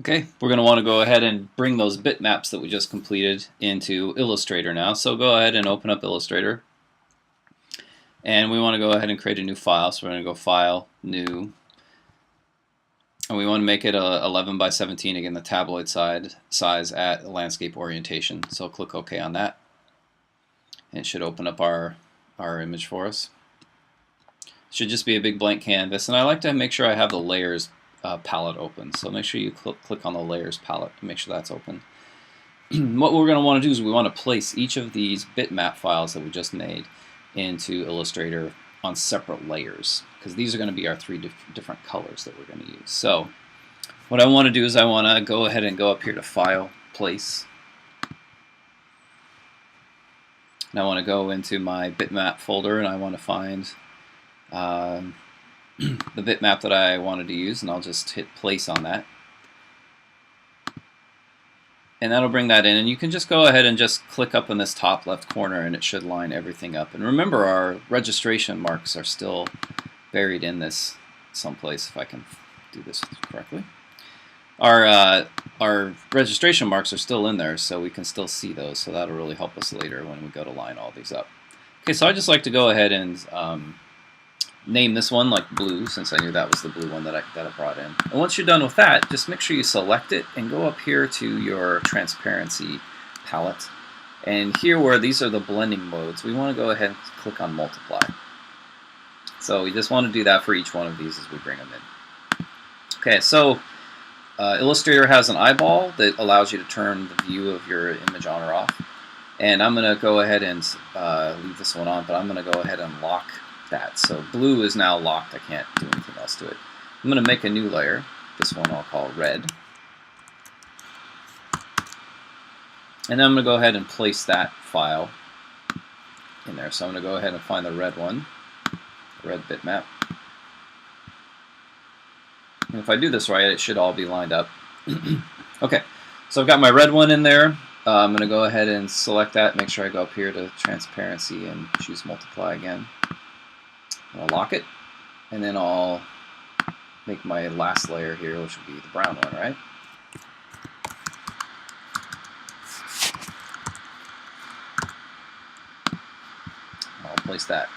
Okay, we're going to want to go ahead and bring those bitmaps that we just completed into Illustrator now. So go ahead and open up Illustrator. And we want to go ahead and create a new file. So we're going to go File, New. And we want to make it a 11 by 17, again the tabloid size at landscape orientation. So click OK on that. And it should open up our image for us. It should just be a big blank canvas. And I like to make sure I have the layers palette open. So make sure you click on the layers palette to make sure that's open. What we're going to want to do is we want to place each of these bitmap files that we just made into Illustrator on separate layers, because these are going to be our three different colors that we're going to use. So what I want to do is I want to go ahead and go up here to File, Place. And I want to go into my bitmap folder and I want to find the bitmap that I wanted to use, and I'll just hit place on that. And that'll bring that in, and you can just go ahead and just click up in this top left corner and it should line everything up. And remember, our registration marks are still buried in this someplace, if I can do this correctly. Our registration marks are still in there, so we can still see those, so that'll really help us later when we go to line all these up. Okay, so I just like to go ahead and name this one like blue, since I knew that was the blue one that I brought in. And once you're done with that, just make sure you select it and go up here to your transparency palette. And here where these are the blending modes, we want to go ahead and click on multiply. So we just want to do that for each one of these as we bring them in. Okay, so Illustrator has an eyeball that allows you to turn the view of your image on or off. And I'm going to go ahead and leave this one on, but I'm going to go ahead and lock that. So blue is now locked. I can't do anything else to it. I'm going to make a new layer. This one I'll call red. And then I'm going to go ahead and place that file in there. So I'm going to go ahead and find the red one, the red bitmap. And if I do this right, it should all be lined up. Okay, so I've got my red one in there. I'm going to go ahead and select that, make sure I go up here to transparency and choose multiply again. I'll lock it, and then I'll make my last layer here, which will be the brown one, right? I'll place that.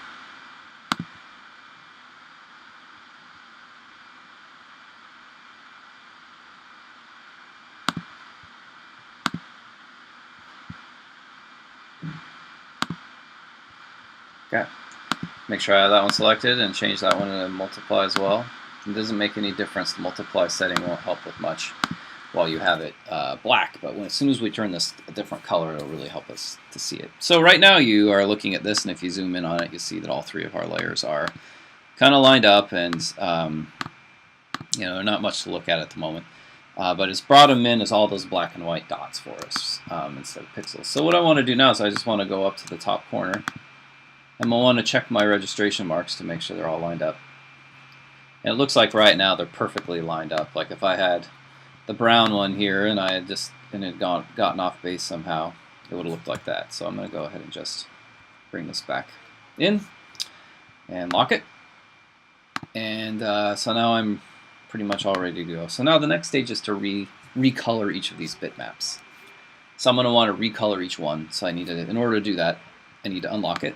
Okay. Make sure I have that one selected and change that one to multiply as well. It doesn't make any difference. The multiply setting won't help with much while you have it black, but as soon as we turn this a different color, it'll really help us to see it. So right now you are looking at this, and if you zoom in on it, you see that all three of our layers are kind of lined up, and you know, they're not much to look at the moment. But it's brought them in as all those black and white dots for us instead of pixels. So what I want to do now is I just want to go up to the top corner. And we'll want to check my registration marks to make sure they're all lined up. And it looks like right now they're perfectly lined up. Like if I had the brown one here and I had gotten off base somehow, it would have looked like that. So I'm going to go ahead and just bring this back in and lock it. And so now I'm pretty much all ready to go. So now the next stage is to recolor each of these bitmaps. So I'm going to want to recolor each one. So I need to, in order to do that, I need to unlock it.